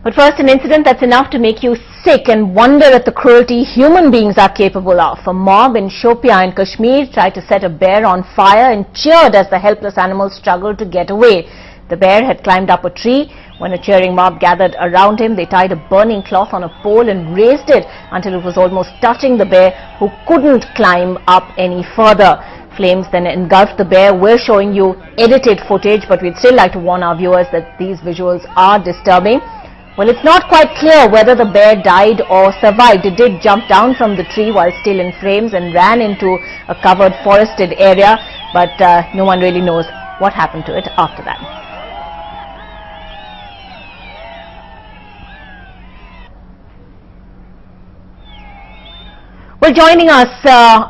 But first, an incident that's enough to make you sick and wonder at the cruelty human beings are capable of. A mob in Shopia in Kashmir tried to set a bear on fire and cheered as the helpless animal struggled to get away. The bear had climbed up a tree. When a cheering mob gathered around him, they tied a burning cloth on a pole and raised it until it was almost touching the bear, who couldn't climb up any further. Flames then engulfed the bear. We're showing you edited footage, but we'd still like to warn our viewers that these visuals are disturbing. Well, it's not quite clear whether the bear died or survived. It did jump down from the tree while still in flames and ran into a covered forested area, but no one really knows what happened to it after that. Well, joining us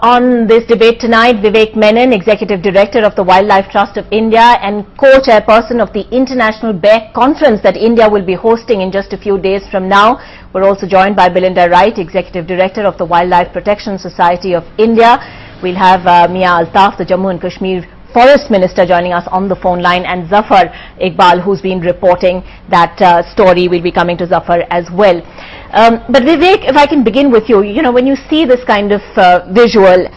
on this debate tonight, Vivek Menon, Executive Director of the Wildlife Trust of India and co-chairperson of the International Bear Conference that India will be hosting in just a few days from now. We're also joined by Belinda Wright, Executive Director of the Wildlife Protection Society of India. We'll have Mia Altaf, the Jammu and Kashmir Forest Minister, joining us on the phone line, and Zafar Iqbal, who's been reporting that story. Will be coming to Zafar as well. But Vivek, if I can begin with you, when you see this kind of visual,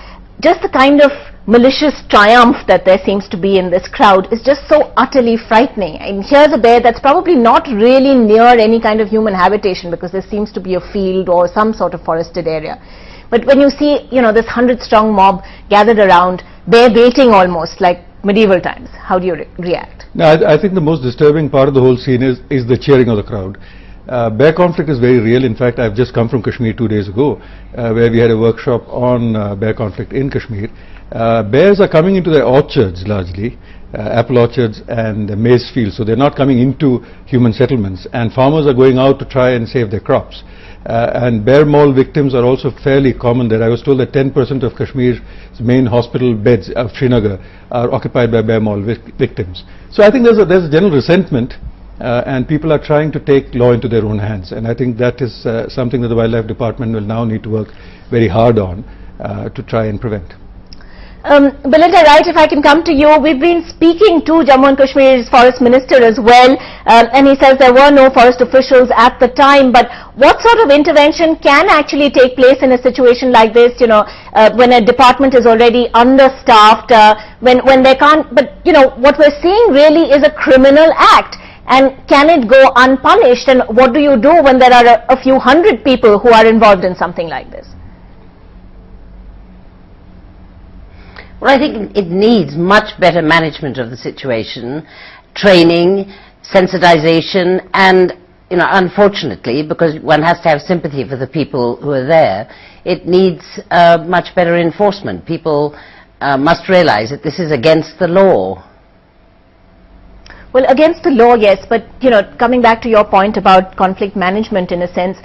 just the kind of malicious triumph that there seems to be in this crowd is just so utterly frightening. And here's a bear that's probably not really near any kind of human habitation, because there seems to be a field or some sort of forested area. But when you see, this 100-strong mob gathered around, bear baiting almost like medieval times, how do you react? No, I think the most disturbing part of the whole scene is the cheering of the crowd. Bear conflict is very real. In fact, I've just come from Kashmir 2 days ago, where we had a workshop on bear conflict in Kashmir. Bears are coming into their orchards largely, apple orchards and maize fields, so they're not coming into human settlements, and farmers are going out to try and save their crops. And bear maul victims are also fairly common there. I was told that 10% of Kashmir's main hospital beds of Srinagar are occupied by bear maul victims. So I think there's a general resentment, and people are trying to take law into their own hands. And I think that is something that the Wildlife Department will now need to work very hard on to try and prevent. Belinda Wright, if I can come to you, we've been speaking to Jammu and Kashmir's Forest Minister as well, and he says there were no forest officials at the time. But what sort of intervention can actually take place in a situation like this, when a department is already understaffed, when they can't, but what we're seeing really is a criminal act. And can it go unpunished? And what do you do when there are a few hundred people who are involved in something like this? Well, I think it needs much better management of the situation, training, sensitization, and, unfortunately, because one has to have sympathy for the people who are there, it needs much better enforcement. People must realize that this is against the law. Well, against the law, yes, but, coming back to your point about conflict management in a sense,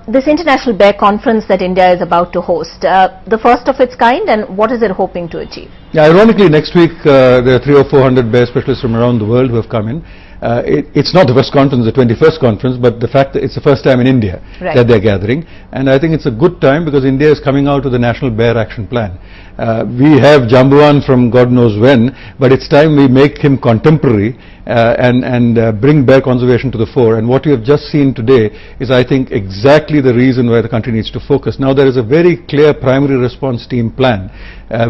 this International Bear Conference that India is about to host, the first of its kind, and what is it hoping to achieve? Yeah, ironically, next week there are 300 or 400 bear specialists from around the world who have come in. It's not the first conference, the 21st conference, but the fact that it's the first time in India that they're gathering. And I think it's a good time because India is coming out with the National Bear Action Plan. We have Jambuwan from God knows when, but it's time we make him contemporary and bring bear conservation to the fore. And what we have just seen today is, I think, exactly the reason why the country needs to focus. Now, there is a very clear primary response team plan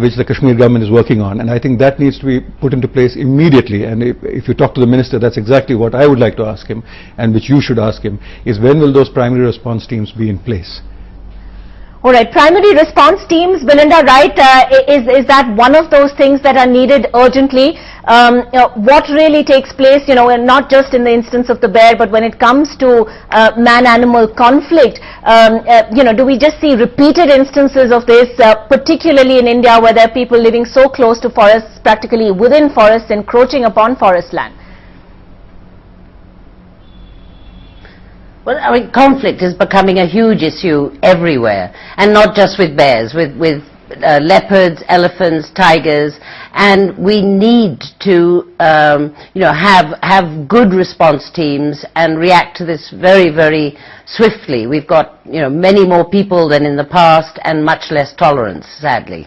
which the Kashmir government is working on, and I think that needs to be put into place immediately. And if you talk to the minister, that's exactly what I would like to ask him, and which you should ask him, is when will those primary response teams be in place? All right, primary response teams, Belinda Wright, is that one of those things that are needed urgently? What really takes place, and not just in the instance of the bear, but when it comes to man-animal conflict, do we just see repeated instances of this, particularly in India, where there are people living so close to forests, practically within forests, encroaching upon forest land? Well, conflict is becoming a huge issue everywhere, and not just with bears, with leopards, elephants, tigers, and we need to, have good response teams and react to this very, very swiftly. We've got, many more people than in the past and much less tolerance, sadly.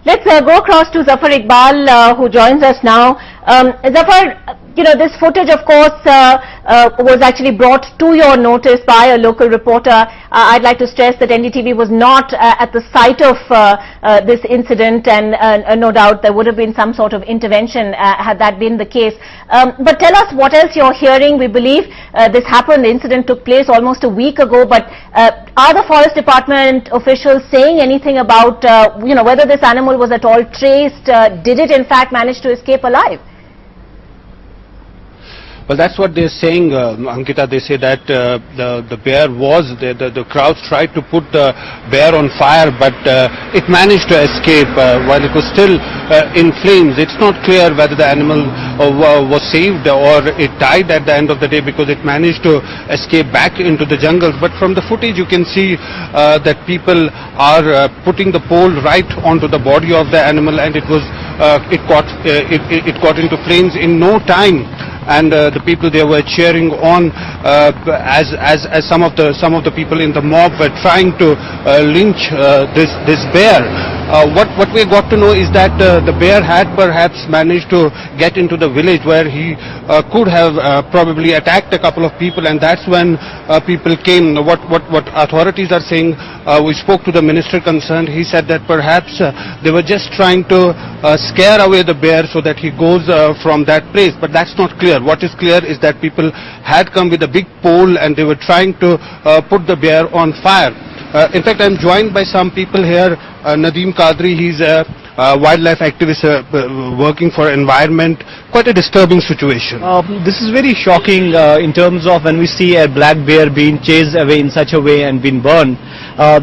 Let's go across to Zafar Iqbal, who joins us now. Zafar, This footage, of course, was actually brought to your notice by a local reporter. I'd like to stress that NDTV was not at the site of this incident, and no doubt there would have been some sort of intervention had that been the case. But tell us what else you're hearing. We believe this happened, the incident took place almost a week ago, but are the Forest Department officials saying anything about, whether this animal was at all traced? Did it in fact manage to escape alive? Well, that's what they're saying, Ankita. They say that the bear was there. The crowds tried to put the bear on fire, but it managed to escape while it was still in flames. It's not clear whether the animal was saved or it died at the end of the day, because it managed to escape back into the jungles. But from the footage, you can see that people are putting the pole right onto the body of the animal, and it got into flames in no time. And the people there were cheering on as some of the people in the mob were trying to lynch this bear. What we got to know is that the bear had perhaps managed to get into the village where he could have probably attacked a couple of people, and that's when people came. What authorities are saying, we spoke to the minister concerned. He said that perhaps they were just trying to scare away the bear so that he goes from that place, but that's not clear. What is clear is that people had come with a big pole and they were trying to put the bear on fire. In fact, I'm joined by some people here. Nadeem Qadri, he's a wildlife activist working for environment. Quite a disturbing situation. This is very shocking in terms of when we see a black bear being chased away in such a way and being burned.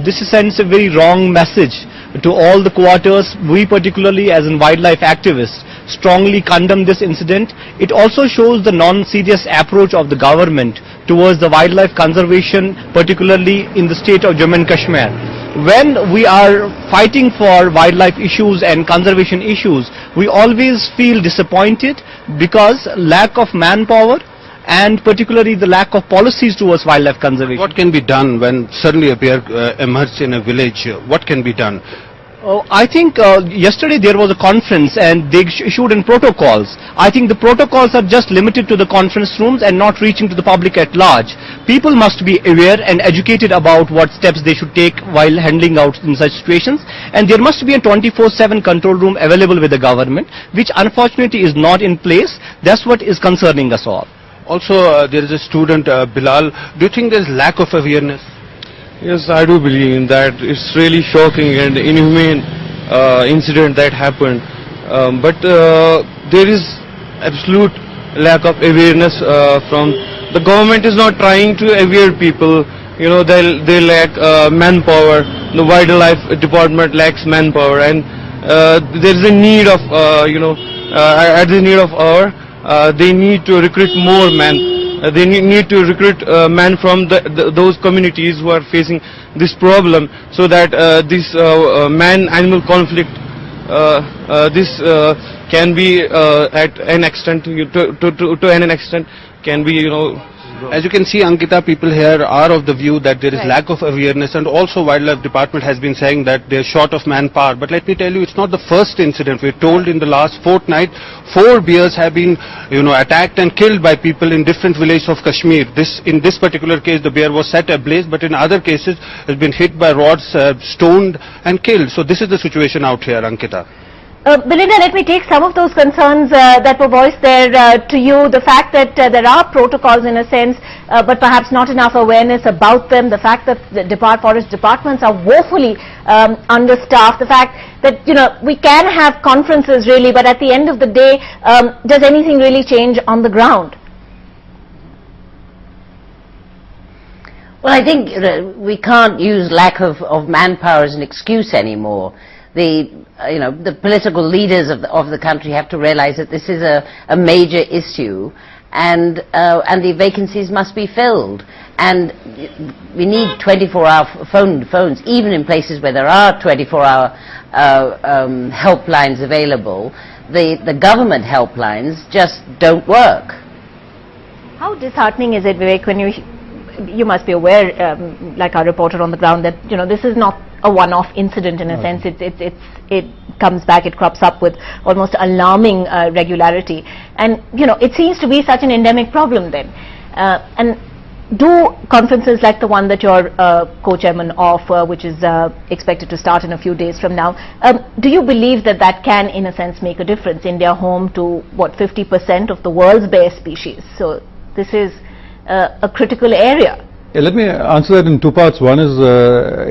This sends a very wrong message to all the quarters. We particularly as in wildlife activists strongly condemn this incident. It also shows the non-serious approach of the government towards the wildlife conservation, particularly in the state of Jammu and Kashmir. When we are fighting for wildlife issues and conservation issues, we always feel disappointed because lack of manpower and particularly the lack of policies towards wildlife conservation. What can be done when suddenly a bear emerges in a village? What can be done? I think yesterday there was a conference and they issued in protocols. I think the protocols are just limited to the conference rooms and not reaching to the public at large. People must be aware and educated about what steps they should take while handling out in such situations. And there must be a 24/7 control room available with the government, which unfortunately is not in place. That's what is concerning us all. Also, there is a student, Bilal. Do you think there is lack of awareness? Yes, I do believe in that. It's really shocking and inhumane incident that happened. But there is absolute lack of awareness from the government. Is not trying to aware people. They lack manpower. The wildlife department lacks manpower, and there is a need of at the need of hour. They need to recruit more men. They need to recruit men from those communities who are facing this problem, so that this man-animal conflict this can be at an extent to an extent can be As you can see, Ankita, people here are of the view that there is lack of awareness, and also Wildlife Department has been saying that they're short of manpower. But let me tell you, it's not the first incident. We're told in the last fortnight, 4 bears have been, attacked and killed by people in different villages of Kashmir. In this particular case, the bear was set ablaze, but in other cases, has been hit by rods, stoned and killed. So this is the situation out here, Ankita. Belinda, let me take some of those concerns that were voiced there to you. The fact that there are protocols in a sense, but perhaps not enough awareness about them. The fact that the forest departments are woefully understaffed. The fact that, we can have conferences really, but at the end of the day, does anything really change on the ground? Well, I think we can't use lack of manpower as an excuse anymore. The political leaders of the country have to realize that this is a major issue, and the vacancies must be filled. And we need 24-hour phones, even in places where there are 24-hour helplines available. The government helplines just don't work. How disheartening is it, Vivek, when you must be aware, like our reporter on the ground, that this is not a one-off incident in a sense. It comes back, it crops up with almost alarming regularity. And, it seems to be such an endemic problem then. And do conferences like the one that you're co-chairman of, which is expected to start in a few days from now, do you believe that that can, in a sense, make a difference? India home to, 50% of the world's bear species. So this is a critical area. Yeah, let me answer that in two parts. One is,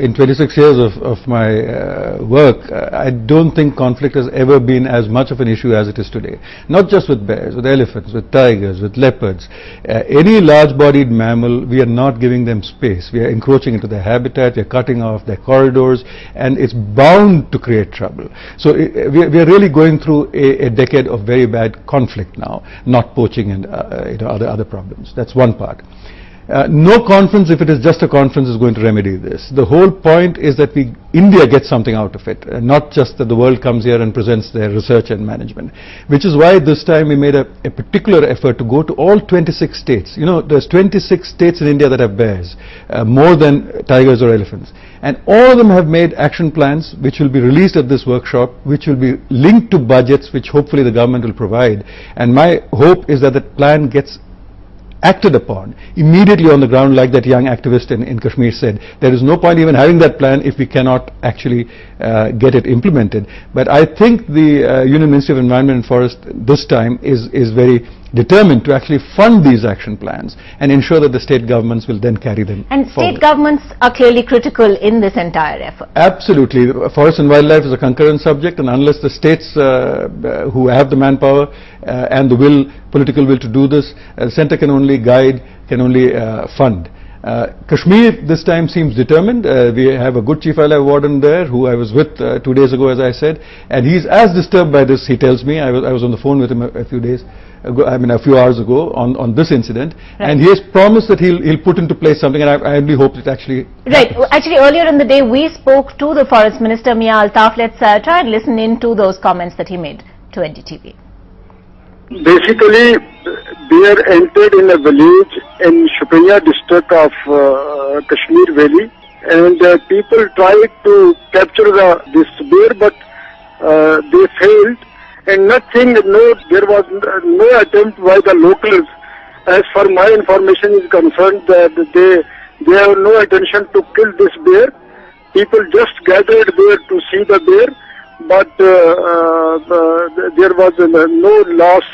in 26 years of my work, I don't think conflict has ever been as much of an issue as it is today. Not just with bears, with elephants, with tigers, with leopards. Any large-bodied mammal, we are not giving them space. We are encroaching into their habitat, we are cutting off their corridors, and it's bound to create trouble. So we are really going through a decade of very bad conflict now, not poaching and other problems. That's one part. No conference, if it is just a conference, is going to remedy this. The whole point is that India gets something out of it, not just that the world comes here and presents their research and management. Which is why this time we made a particular effort to go to all 26 states. There's 26 states in India that have bears, more than tigers or elephants. And all of them have made action plans which will be released at this workshop, which will be linked to budgets which hopefully the government will provide. And my hope is that the plan gets acted upon immediately on the ground, like that young activist in Kashmir said. There is no point even having that plan if we cannot actually get it implemented. But I think the Union Ministry of Environment and Forest this time is very determined to actually fund these action plans and ensure that the state governments will then carry them And forward. State governments are clearly critical in this entire effort. Absolutely. Forest and wildlife is a concurrent subject, and unless the states who have the manpower and the political will to do this, the centre can only guide, can only fund. Kashmir this time seems determined. We have a good Chief Wildlife Warden there who I was with 2 days ago, as I said, and he's as disturbed by this, he tells me. I was on the phone with him a few hours ago on this incident, right. And he has promised that he'll put into place something, and I really hope it actually Right. happens. Actually, earlier in the day, we spoke to the Forest Minister, Mia Altaf. Let's try and listen in to those comments that he made to NDTV. Basically, bear entered in a village in Shupiya district of Kashmir Valley, and people tried to capture this bear, but they failed, and there was no attempt by the locals. As far my information is concerned, that they have no intention to kill this bear. People just gathered there to see the bear, but there was no loss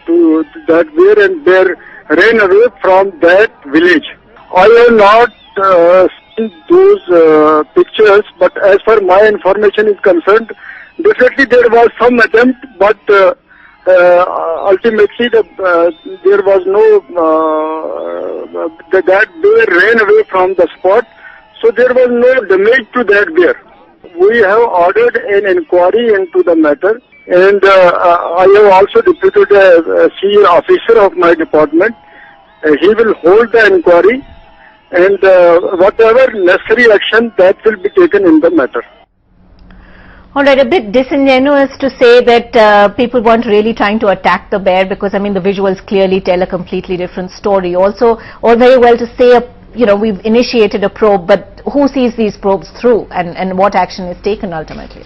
to that bear, and bear ran away from that village. I have not seen those pictures, but as far my information is concerned, definitely there was some attempt, but ultimately there was no, that bear ran away from the spot, so there was no damage to that bear. We have ordered an inquiry into the matter, and I have also deputed a senior officer of my department. He will hold the inquiry, and whatever necessary action that will be taken in the matter. All right, a bit disingenuous to say that people weren't really trying to attack the bear, because, the visuals clearly tell a completely different story. Also, all very well to say, we've initiated a probe, but who sees these probes through, and what action is taken ultimately?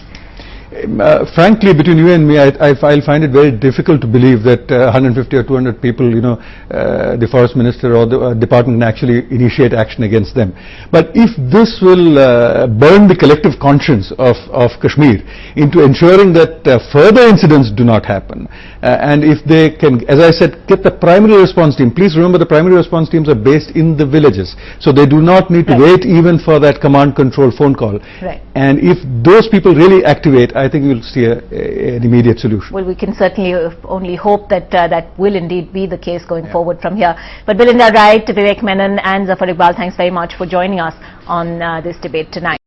Frankly, between you and me, I'll find it very difficult to believe that 150 or 200 people, the forest minister or the department can actually initiate action against them. But if this will burn the collective conscience of Kashmir into ensuring that further incidents do not happen, and if they can, as I said, get the primary response team. Please remember, the primary response teams are based in the villages, so they do not need to wait even for that command control phone call. Right. And if those people really activate, I think we'll see an immediate solution. Well, we can certainly only hope that that will indeed be the case going forward from here. But Belinda Wright, Vivek Menon and Zafar Iqbal, thanks very much for joining us on this debate tonight.